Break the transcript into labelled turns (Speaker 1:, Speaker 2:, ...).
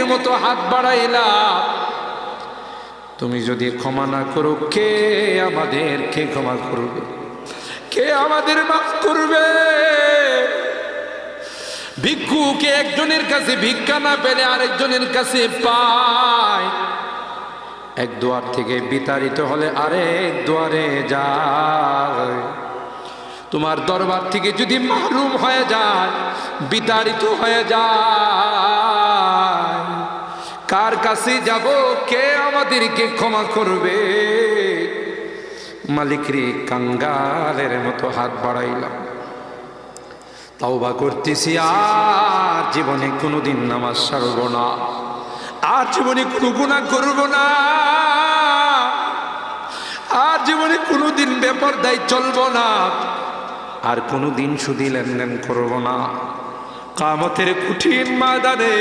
Speaker 1: ভিক্ষুকের মতো হাত বাড়াইলাম, তুমি যদি ক্ষমা না করো কে আমাদেরকে ক্ষমা করবে? কে আমাদের মাফ করবে? ভিক্ষুকে একজনের কাছে ভিক্ষা না পেলে আরেকজনের কাছে পায়, এক দুয়ার থেকে বিতাড়িত হলে আরেক দুয়ারে যায়। তোমার দরবার থেকে যদি মাহরুম হয়ে যায়, বিতাড়িত হয়ে যায়, কার কাছে যাব? কে আমাদেরকে ক্ষমা করবে? মালিক রে, কাঙ্গালের মতো হাত বাড়াইলাম, তাওবা করতেছি, আর জীবনে কোনোদিন নামাজ ছাড়ব না, আর জীবনে কোনো গুনাহ করব না, আর জীবনে কোনোদিন বেপরদায় চলব না, আর কোনোদিন সুদী লেনদেন করব না। কিয়ামতের কঠিন ময়দানে